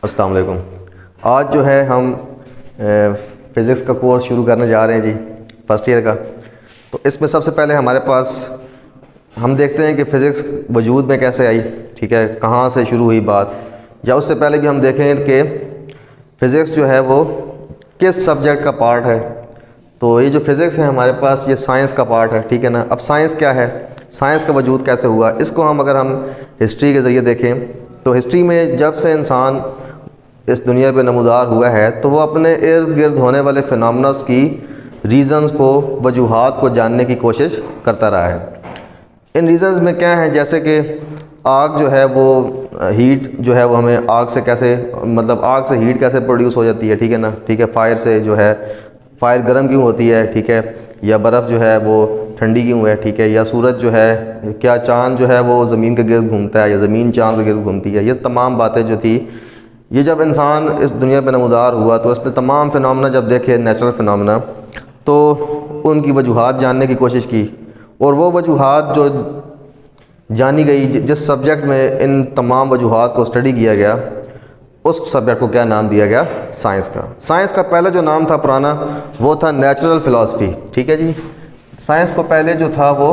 अस्सलाम वालेकुम। आज जो है हम फ़िज़िक्स का कोर्स शुरू करने जा रहे हैं जी, फर्स्ट ईयर का। तो इसमें सबसे पहले हमारे पास हम देखते हैं कि फ़िज़िक्स वजूद में कैसे आई, ठीक है, कहाँ से शुरू हुई बात। या उससे पहले भी हम देखेंगे कि फ़िज़िक्स जो है वो किस सब्जेक्ट का पार्ट है। तो ये जो फ़िज़िक्स है हमारे पास, ये साइंस का पार्ट है, ठीक है ना। अब साइंस क्या है, साइंस का वजूद कैसे हुआ, इसको अगर हम हिस्ट्री के ज़रिए देखें तो हिस्ट्री में जब से इंसान इस दुनिया पे नमूदार हुआ है तो वो अपने इर्द गिर्द होने वाले फिनोमेनस की रीज़न्स को, वजूहात को जानने की कोशिश करता रहा है। इन रीज़न्स में क्या है, जैसे कि आग जो है वो हीट जो है वो हमें आग से कैसे, मतलब आग से हीट कैसे प्रोड्यूस हो जाती है, ठीक है ना, ठीक है। फायर से जो है, फायर गर्म क्यों होती है, ठीक है, या बर्फ़ जो है वो ठंडी क्यों है, ठीक है, या सूरज जो है, क्या चाँद जो है वो ज़मीन के गिर्द घूमता है या ज़मीन चाँद के गिर्द घूमती है। ये तमाम बातें जो थी, ये जब इंसान इस दुनिया पे नमूदार हुआ तो इसने तमाम फिनोमेना जब देखे, नेचुरल फिनोमेना, तो उनकी वजूहात जानने की कोशिश की। और वो वजूहात जो जानी गई, जिस सब्जेक्ट में इन तमाम वजूहात को स्टडी किया गया, उस सब्जेक्ट को क्या नाम दिया गया, साइंस का। साइंस का पहले जो नाम था पुराना, वो था नेचुरल फ़िलासफ़ी, ठीक है जी। साइंस को पहले जो था वो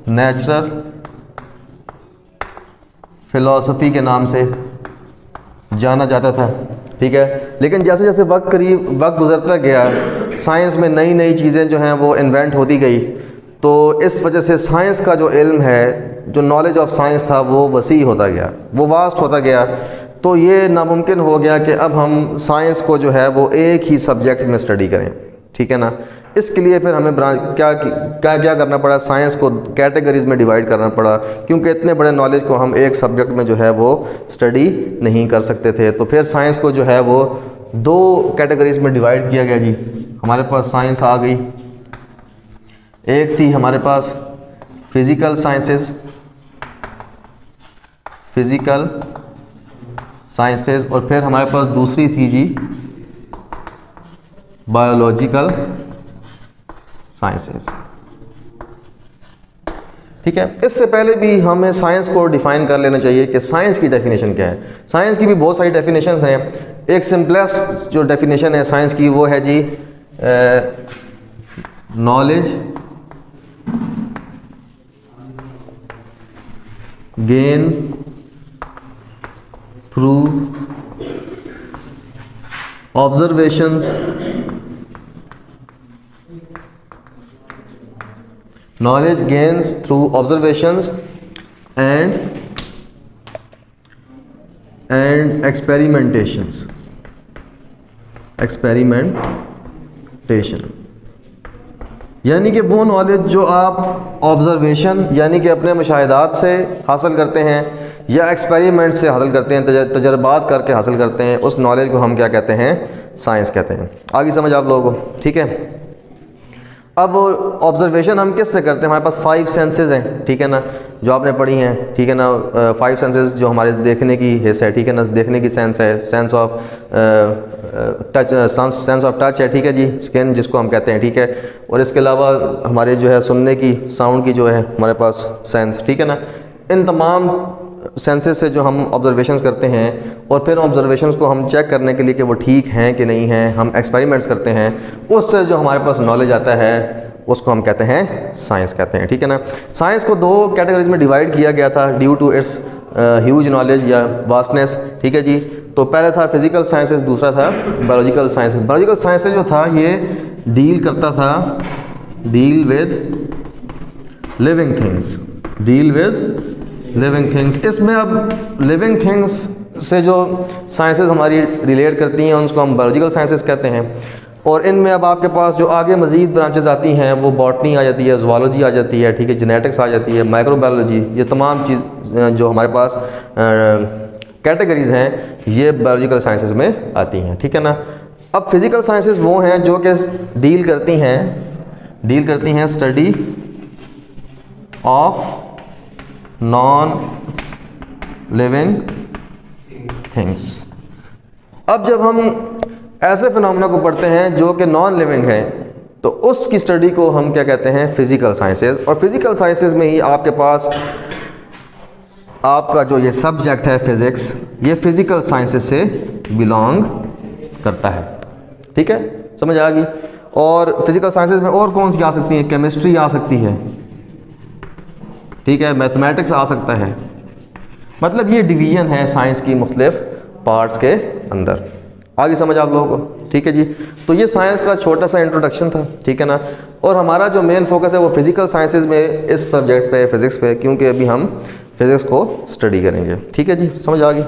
नेचुरल फ़िलासफ़ी के नाम से जाना जाता था, ठीक है। लेकिन जैसे जैसे वक्त गुजरता गया, साइंस में नई नई चीज़ें जो हैं वो इन्वेंट होती गई, तो इस वजह से साइंस का जो इल्म है, जो नॉलेज ऑफ साइंस था, वो वसी होता गया, वो वास्ट होता गया। तो ये नामुमकिन हो गया कि अब हम साइंस को जो है वो एक ही सब्जेक्ट में स्टडी करें, ठीक है ना। इसके लिए फिर हमें क्या क्या करना पड़ा, साइंस को कैटेगरीज़ में डिवाइड करना पड़ा, क्योंकि इतने बड़े नॉलेज को हम एक सब्जेक्ट में जो है वो स्टडी नहीं कर सकते थे। तो फिर साइंस को जो है वो दो कैटेगरीज़ में डिवाइड किया गया जी। हमारे पास साइंस आ गई, एक थी हमारे पास फिज़िकल साइंसेस, फिज़िकल साइंसेस, और फिर हमारे पास दूसरी थी जी बायोलॉजिकल साइंसेस, ठीक है। इससे पहले भी हमें साइंस को डिफाइन कर लेना चाहिए कि साइंस की डेफिनेशन क्या है। साइंस की भी बहुत सारी डेफिनेशन हैं। एक सिंपलेस्ट जो डेफिनेशन है साइंस की, वो है जी knowledge gain through observations, knowledge gains through observations and experimentation, यानी कि वो नॉलेज जो आप ऑब्जर्वेशन यानी कि अपने मुशाहिदात से हासिल करते हैं या एक्सपेरिमेंट से हासिल करते हैं, तजर्बात करके हासिल करते हैं, उस नॉलेज को हम क्या कहते हैं, साइंस कहते हैं। आगे समझ आप लोगों को, ठीक है। अब ऑब्जर्वेशन हम किस से करते हैं, हमारे पास 5 सेंसेस हैं, ठीक है ना, जो आपने पढ़ी हैं, ठीक है ना। 5 सेंसेस जो हमारे देखने की हिस्सा है, ठीक है ना, देखने की सेंस है, सेंस ऑफ टच है, ठीक है जी, स्किन जिसको हम कहते हैं, ठीक है। और इसके अलावा हमारे जो है सुनने की, साउंड की जो है हमारे पास सेंस, ठीक है ना। इन तमाम सेंसेस से जो हम ऑब्जर्वेशंस करते हैं और फिर ऑब्जर्वेशंस को हम चेक करने के लिए कि वो ठीक हैं कि नहीं हैं, हम एक्सपेरिमेंट्स करते हैं, उससे जो हमारे पास नॉलेज आता है उसको हम कहते हैं साइंस कहते हैं, ठीक है ना। साइंस को 2 कैटेगरीज में डिवाइड किया गया था due to its huge knowledge या वास्टनेस, ठीक है जी। तो पहले था फिजिकल साइंसेस, दूसरा था बायोलॉजिकल साइंसेस। बायोलॉजिकल साइंसेस जो था ये डील करता था, deal with living things, deal with living things. इसमें अब लिविंग थिंग्स से जो साइंसेस हमारी रिलेट करती हैं उसको हम बायोलॉजिकल साइंसेस कहते हैं। और इनमें अब आपके पास जो आगे मज़ीद ब्रांचेस आती हैं वो बॉटनी आ जाती है, ज़ूलॉजी आ जाती है, ठीक है, जेनेटिक्स आ जाती है, माइक्रोबायोलॉजी, ये तमाम चीज़ जो हमारे पास कैटेगरीज़ हैं ये बायोलॉजिकल साइंसेस में आती हैं, ठीक है ना। अब फिज़िकल साइंसेस वो हैं जो कि डील करती हैं study of non living things. अब जब हम ऐसे फिनोमेना को पढ़ते हैं जो कि नॉन लिविंग है, तो उसकी स्टडी को हम क्या कहते हैं, फिजिकल साइंसेस। और फिजिकल साइंसेस में ही आपके पास आपका जो ये सब्जेक्ट है फिज़िक्स, ये फिज़िकल साइंसेस से बिलोंग करता है। ठीक है, समझ आ गई। और फिज़िकल साइंसेस में और कौन सी आ सकती है? केमिस्ट्री आ सकती है, ठीक है, मैथमेटिक्स आ सकता है। मतलब ये डिवीज़न है साइंस की मुख्तलिफ पार्ट्स के अंदर। आगे समझ आप लोगों को? ठीक है जी। तो ये साइंस का छोटा सा इंट्रोडक्शन था, ठीक है ना। और हमारा जो मेन फोकस है वो फिज़िकल साइंसेज में इस सब्जेक्ट पे, फिज़िक्स पे, क्योंकि अभी हम फिज़िक्स को स्टडी करेंगे। ठीक है जी, समझ आ गई।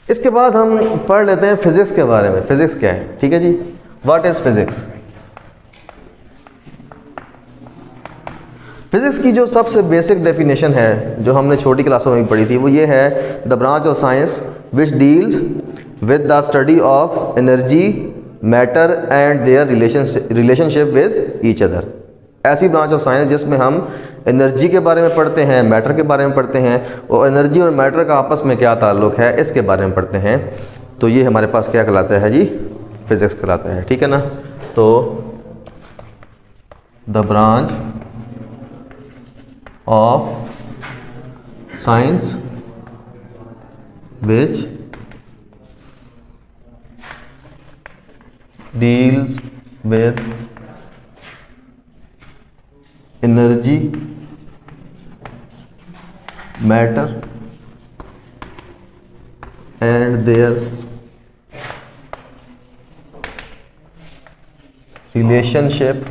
इसके बाद हम पढ़ लेते हैं फिज़िक्स के बारे में। फिज़िक्स क्या है? ठीक है जी, व्हाट इज़ फिज़िक्स। फिज़िक्स की जो सबसे बेसिक डेफिनेशन है, जो हमने छोटी क्लासों में भी पढ़ी थी, वो ये है, the branch of science which deals with the study of energy, matter and their relationship with each other. ऐसी ब्रांच ऑफ साइंस जिसमें हम एनर्जी के बारे में पढ़ते हैं, मैटर के बारे में पढ़ते हैं, और एनर्जी और मैटर का आपस में क्या ताल्लुक़ है इसके बारे में पढ़ते हैं। तो ये हमारे पास क्या कहलाता है जी? फिज़िक्स कहलाता है। ठीक है ना। तो the branch of science which deals with energy, matter and their relationship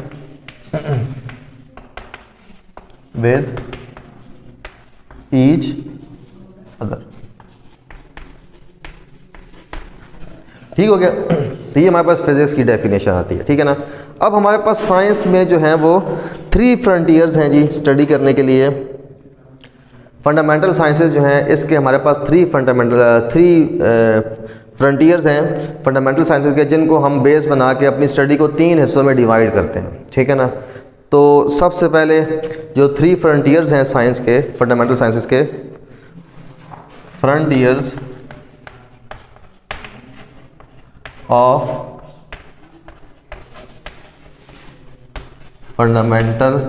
with each other। ठीक हो गया। तो ये हमारे पास फिज़िक्स की डेफिनेशन आती है। ठीक है ना। अब हमारे पास साइंस में जो है वो 3 फ्रंटियर्स हैं जी स्टडी करने के लिए। फंडामेंटल साइंसेस जो हैं, इसके हमारे पास 3 फ्रंटियर्स हैं फंडामेंटल साइंसेस के, जिनको हम बेस बना के अपनी स्टडी को 3 हिस्सों में डिवाइड करते हैं। ठीक है ना। तो सबसे पहले जो 3 फ्रंटियर्स हैं साइंस के, फंडामेंटल साइंसेस के, फ्रंटियर्स ऑफ फंडामेंटल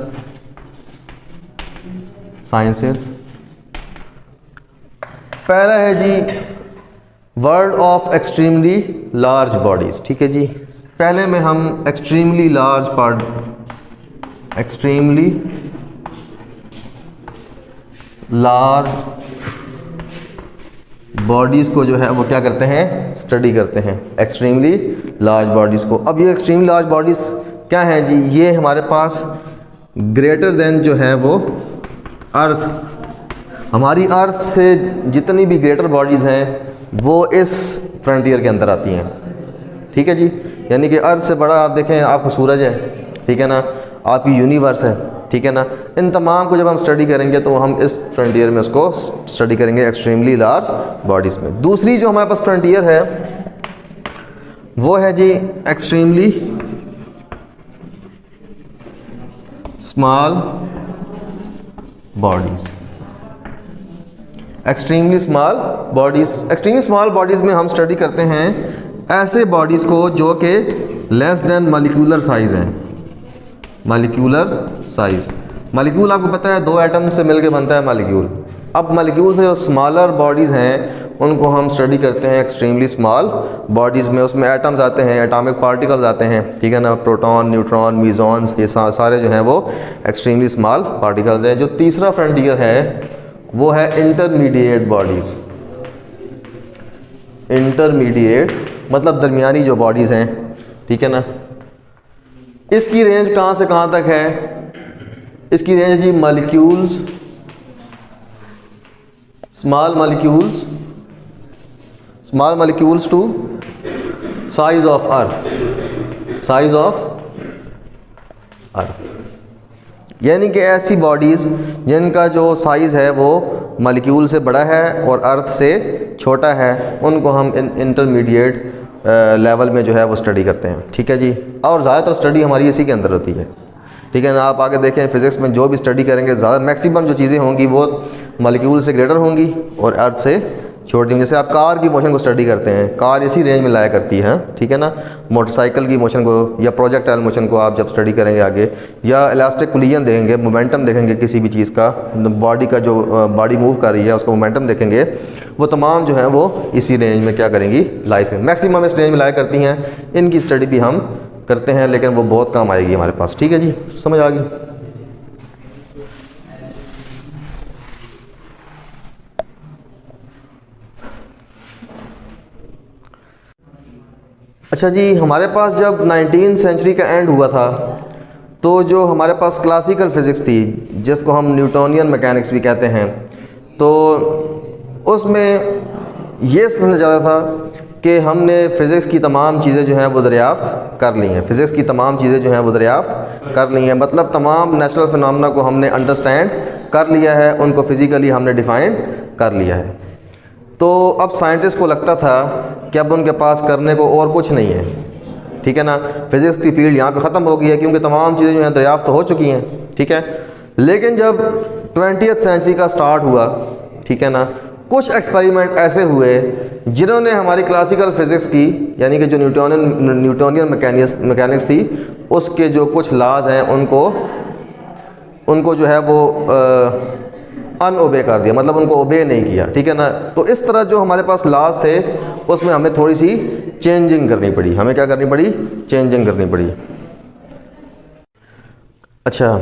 साइंसेस। पहला है जी world of extremely large bodies. ठीक है जी। पहले में हम एक्सट्रीमली लार्ज बॉडीज़ को जो है वो क्या करते हैं? स्टडी करते हैं, एक्सट्रीमली लार्ज बॉडीज़ को। अब ये एक्सट्रीमली लार्ज बॉडीज़ क्या हैं जी? ये हमारे पास ग्रेटर देन जो है वो अर्थ, हमारी अर्थ से जितनी भी ग्रेटर बॉडीज़ हैं वो इस फ्रंटियर के अंदर आती हैं। ठीक है जी। यानी कि अर्थ से बड़ा आप देखें, आपको सूरज है, ठीक है ना, आपकी यूनिवर्स है, ठीक है ना। इन तमाम को जब हम स्टडी करेंगे तो हम इस फ्रंटियर में उसको स्टडी करेंगे, एक्सट्रीमली लार्ज बॉडीज़ में। दूसरी जो हमारे पास फ्रंटियर है वो है जी extremely small bodies. Extremely small bodies में हम स्टडी करते हैं ऐसे बॉडीज़ को जो कि लेस देन मॉलिक्यूलर साइज़ हैं। मॉलिक्यूलर साइज़, मॉलिक्यूल आपको पता है 2 एटम से मिलकर बनता है मॉलिक्यूल। अब मॉलिक्यूल से जो स्मॉलर बॉडीज़ हैं उनको हम स्टडी करते हैं एक्सट्रीमली स्मॉल बॉडीज़ में। उसमें एटम्स आते हैं, एटॉमिक पार्टिकल्स आते हैं, ठीक है ना, प्रोटॉन, न्यूट्रॉन, मीज़ॉन्स, ये सारे जो हैं वो एक्सट्रीमली स्मॉल पार्टिकल्स हैं। जो तीसरा फ्रंटियर है वो है इंटरमीडिएट बॉडीज़। इंटरमीडिएट मतलब दरमियानी जो बॉडीज़ हैं, ठीक है ना। इसकी रेंज कहाँ से कहाँ तक है? इसकी रेंज जी molecules, small molecules to size of earth. यानी कि ऐसी बॉडीज़ जिनका जो साइज़ है वो मॉलिक्यूल से बड़ा है और अर्थ से छोटा है, उनको हम इंटरमीडिएट लेवल में जो है वो स्टडी करते हैं। ठीक है जी। और ज़्यादातर स्टडी हमारी इसी के अंदर होती है। ठीक है ना। आप आगे देखें फिज़िक्स में जो भी स्टडी करेंगे ज़्यादा मैक्सिमम जो चीज़ें होंगी वो मॉलिक्यूल से ग्रेटर होंगी और अर्थ से छोटी, जैसे आप कार की मोशन को स्टडी करते हैं, कार इसी रेंज में लाया करती है, ठीक है ना। मोटरसाइकिल की मोशन को या प्रोजेक्टाइल मोशन को आप जब स्टडी करेंगे आगे, या इलास्टिक कोलिजन देखेंगे, मोमेंटम देखेंगे किसी भी चीज़ का, बॉडी का जो बॉडी मूव कर रही है उसका मोमेंटम देखेंगे, वो तमाम जो है वो इसी रेंज में क्या करेंगी, लाइस में मैक्सिमम इस रेंज में लाया करती हैं। इनकी स्टडी भी हम करते हैं, लेकिन वो बहुत काम आएगी हमारे पास। ठीक है जी, समझ आ गई। अच्छा जी, हमारे पास जब 19वीं सेंचुरी का एंड हुआ था, तो जो हमारे पास क्लासिकल फिज़िक्स थी, जिसको हम न्यूटोनियन मैकेनिक्स भी कहते हैं, तो उसमें ये समझा जाता था कि हमने फ़िज़िक्स की तमाम चीज़ें जो हैं वो दरियाफ़्त कर ली हैं। फ़िज़िक्स की तमाम चीज़ें जो हैं वो दरियाफ़्त कर ली हैं, मतलब तमाम नेचुरल फिनोमेना को हमने अंडरस्टैंड कर लिया है, उनको फ़िज़िकली हमने डिफ़ाइन कर लिया है। तो अब साइंटिस्ट को लगता था कि अब उनके पास करने को और कुछ नहीं है, ठीक है ना। फ़िज़िक्स की फील्ड यहाँ पे ख़त्म हो गई है, क्योंकि तमाम चीज़ें जो हैं दरियाफ़्त तो हो चुकी हैं, ठीक है। लेकिन जब 20वीं सेंचुरी का स्टार्ट हुआ, ठीक है ना, कुछ एक्सपेरिमेंट ऐसे हुए जिन्होंने हमारी क्लासिकल फ़िज़िक्स की, यानी कि जो न्यूटोनियन मैकेनिक्स थी, उसके जो कुछ लाज हैं उनको जो है वो अनओबे कर दिया, मतलब उनको ओबे नहीं किया, ठीक है ना। तो इस तरह जो हमारे पास लाज थे उसमें हमें थोड़ी सी चेंजिंग करनी पड़ी। हमें क्या करनी पड़ी? चेंजिंग करनी पड़ी। अच्छा,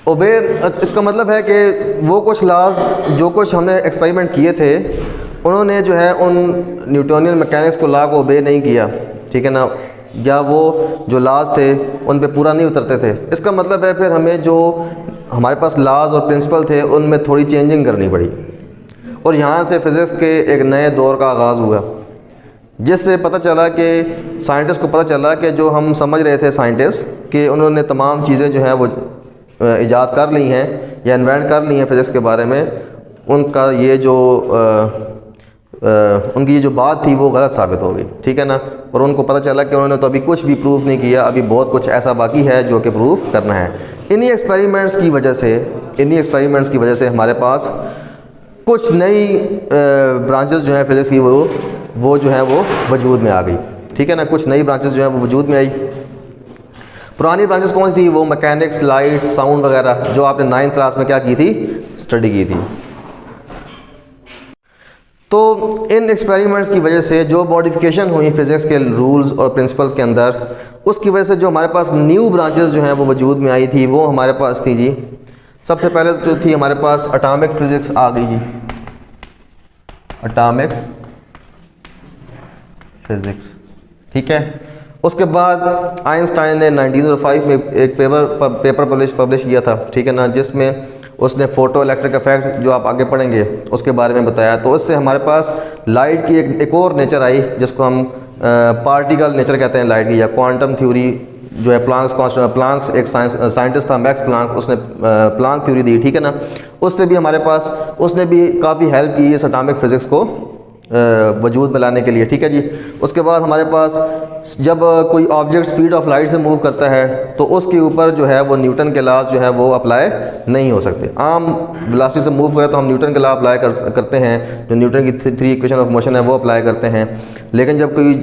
ओबे, इसका मतलब है कि वो कुछ लाज जो कुछ हमने एक्सपेरिमेंट किए थे, उन्होंने जो है उन न्यूटोनियन मैकेनिक्स को लॉ को ओबे नहीं किया, ठीक है ना, या वो जो लाज थे उन पे पूरा नहीं उतरते थे। इसका मतलब है फिर हमें जो हमारे पास लाज और प्रिंसिपल थे उनमें थोड़ी चेंजिंग करनी पड़ी, और यहाँ से फ़िज़िक्स के एक नए दौर का आगाज़ हुआ, जिससे पता चला कि साइंटिस्ट को पता चला कि जो हम समझ रहे थे साइंटिस्ट कि उन्होंने तमाम चीज़ें जो हैं वो इजाद कर ली हैं या इन्वेंट कर ली हैं फ़िज़िक्स के बारे में, उनका ये जो उनकी ये जो बात थी वो गलत साबित हो गई, ठीक है ना। और उनको पता चला कि उन्होंने तो अभी कुछ भी प्रूफ नहीं किया, अभी बहुत कुछ ऐसा बाकी है जो कि प्रूफ करना है। इन्हीं एक्सपेरिमेंट्स की वजह से हमारे पास कुछ नई ब्रांचेस जो हैं फिज़िक्स की वो जो है वो वजूद में आ गई, ठीक है ना। कुछ नई ब्रांचेस जो हैं वो वजूद में आई। पुरानी ब्रांचेस कौन सी थी? वो मैकेनिक्स, लाइट, साउंड वगैरह, जो आपने 9th क्लास में क्या की थी? स्टडी की थी। तो इन एक्सपेरिमेंट्स की वजह से जो मॉडिफिकेशन हुई फ़िज़िक्स के रूल्स और प्रिंसिपल्स के अंदर, उसकी वजह से जो हमारे पास न्यू ब्रांचेस जो हैं वो वजूद में आई थी, वो हमारे पास थी जी। सबसे पहले जो थी हमारे पास एटॉमिक फ़िज़िक्स आ गई जी, एटॉमिक फ़िज़िक्स, ठीक है। उसके बाद आइंस्टाइन ने 1905 में एक पेपर पब्लिश किया था, ठीक है ना, जिसमें उसने फ़ोटो इलेक्ट्रिक इफेक्ट, जो आप आगे पढ़ेंगे उसके बारे में बताया। तो उससे हमारे पास लाइट की एक और नेचर आई, जिसको हम पार्टिकल नेचर कहते हैं लाइट की, या क्वांटम थ्योरी जो है। प्लांक्स एक साइंटिस्ट था, मैक्स प्लांक, उसने प्लांक थ्योरी दी, ठीक है ना। उससे भी हमारे पास उसने भी काफ़ी हेल्प की इस एटॉमिक फ़िज़िक्स को वजूद में लाने के लिए, ठीक है जी। उसके बाद हमारे पास जब कोई ऑब्जेक्ट स्पीड ऑफ लाइट से मूव करता है, तो उसके ऊपर जो है वो न्यूटन के लॉज जो है वो अप्लाई नहीं हो सकते। आम वेलोसिटी से मूव करें तो हम न्यूटन के लॉ अप्लाई करते हैं, जो न्यूटन की 3 इक्वेशन ऑफ मोशन है वो अप्लाई करते हैं। लेकिन जब कोई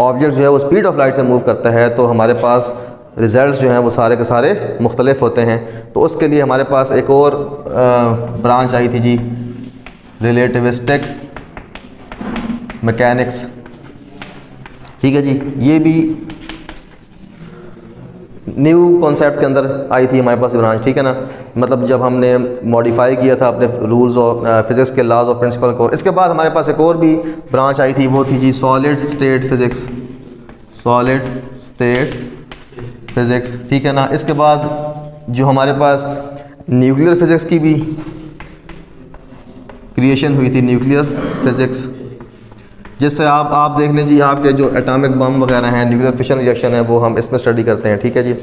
ऑब्जेक्ट जो है वो स्पीड ऑफ लाइट से मूव करता है, तो हमारे पास रिज़ल्ट जो हैं वो सारे के सारे मुख्तलिफ होते हैं। तो उसके लिए हमारे पास एक और ब्रांच आई थी जी, रिलेटिविस्टिक मैकेनिक्स, ठीक है जी। ये भी न्यू कॉन्सेप्ट के अंदर आई थी हमारे पास ब्रांच, ठीक है ना। मतलब जब हमने मॉडिफाई किया था अपने रूल्स और फिज़िक्स के लॉज और प्रिंसिपल को। इसके बाद हमारे पास एक और भी ब्रांच आई थी, वो थी जी solid state physics, solid state physics, ठीक है ना। इसके बाद जो हमारे पास न्यूक्लियर फिज़िक्स की भी क्रिएशन हुई थी, न्यूक्लियर फिज़िक्स, जिससे आप देख लें जी, आपके जो एटॉमिक बम वगैरह हैं, न्यूक्लियर फिशन रिएक्शन है, वो हम इसमें स्टडी करते हैं, ठीक है जी।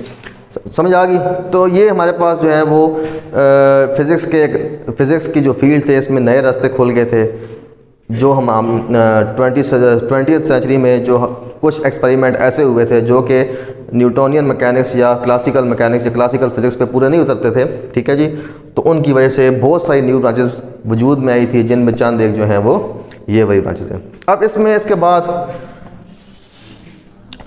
समझ आ गई। तो ये हमारे पास जो है वो फ़िज़िक्स की जो फील्ड थे, इसमें नए रास्ते खुल गए थे। जो हम 20वीं सेंचुरी में जो कुछ एक्सपेरिमेंट ऐसे हुए थे जो कि न्यूटोनियन मैकेनिक्स या क्लासिकल मैकेनिक्स या क्लासिकल फ़िज़िक्स पे पूरे नहीं उतरते थे, ठीक है जी। तो उनकी वजह से बहुत सारी न्यू ब्रांचेस वजूद में आई थी, जिनमें चंद एक जो हैं वो ये वही ब्रांचेस हैं। अब इसमें इसके बाद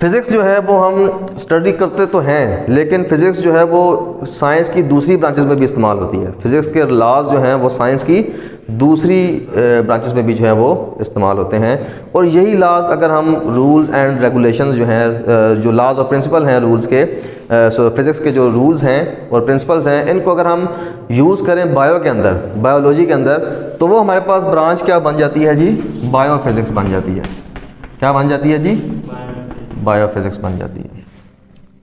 फ़िज़िक्स जो है वो हम स्टडी करते तो हैं, लेकिन फ़िज़िक्स जो है वो साइंस की दूसरी ब्रांचेस में भी इस्तेमाल होती है। फ़िज़िक्स के लॉज जो हैं वो साइंस की दूसरी ब्रांचेस में भी जो है वो इस्तेमाल होते हैं। और यही लॉज अगर हम रूल्स एंड रेगुलेशंस जो हैं, जो लॉज और प्रिंसिपल हैं रूल्स के, फ़िज़िक्स के जो रूल्स हैं और प्रिंसिपल्स हैं, इनको अगर हम यूज़ करें बायो के अंदर, बायोलॉजी के अंदर, तो वो हमारे पास ब्रांच क्या बन जाती है जी? बायोफिज़िक्स बन जाती है। क्या बन जाती है जी? बायोफिज़िक्स बन जाती है।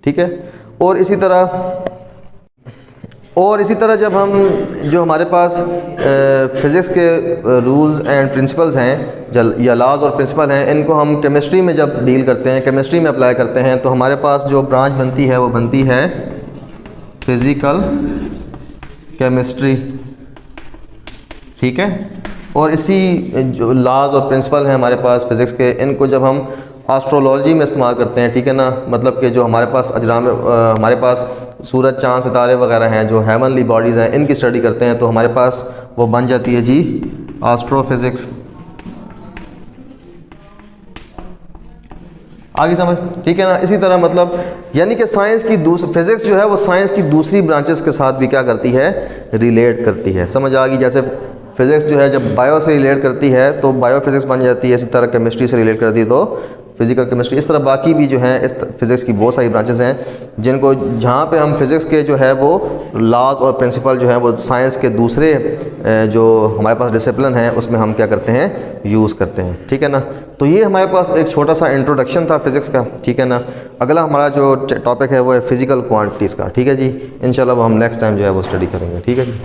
ठीक है। और इसी तरह जब हम जो हमारे पास फ़िज़िक्स के रूल्स एंड प्रिंसिपल्स हैं या लॉज और प्रिंसिपल हैं, इनको हम केमिस्ट्री में जब डील करते हैं, केमिस्ट्री में अप्लाई करते हैं, तो हमारे पास जो ब्रांच बनती है वो बनती है फिज़िकल केमिस्ट्री। ठीक है। और इसी जो लॉज और प्रिंसिपल हैं हमारे पास फ़िज़िक्स के, इनको जब हम एस्ट्रोलॉजी में इस्तेमाल करते हैं, ठीक है ना, मतलब कि जो हमारे पास अजराम हमारे पास सूरज चाँद सितारे वगैरह हैं, जो हेवनली बॉडीज़ हैं, इनकी स्टडी करते हैं, तो हमारे पास वो बन जाती है जी एस्ट्रोफिज़िक्स। आगे समझ? ठीक है ना। इसी तरह मतलब यानी कि साइंस की फिज़िक्स जो है वो साइंस की दूसरी ब्रांचेस के साथ भी क्या करती है? रिलेट करती है। समझ आ गई? जैसे फिज़िक्स जो है जब बायो से रिलेट करती है तो बायोफिज़िक्स बन जाती है, इसी तरह केमिस्ट्री से रिलेट करती है तो फिज़िकल केमिस्ट्री। इस तरह बाकी भी जो हैं इस फिज़िक्स की बहुत सारी ब्रांचेस हैं, जिनको जहाँ पे हम फिज़िक्स के जो है वो लॉज और प्रिंसिपल जो है वो साइंस के दूसरे जो हमारे पास डिसिप्लिन है उसमें हम क्या करते हैं? यूज़ करते हैं। ठीक है ना। तो ये हमारे पास एक छोटा सा इंट्रोडक्शन था फिज़िक्स का। ठीक है ना। अगला हमारा जो टॉपिक है वो है फिज़िकल क्वांटिटीज़ का। ठीक है जी। इंशाल्लाह वो हम नेक्स्ट टाइम जो है वो स्टडी करेंगे। ठीक है जी।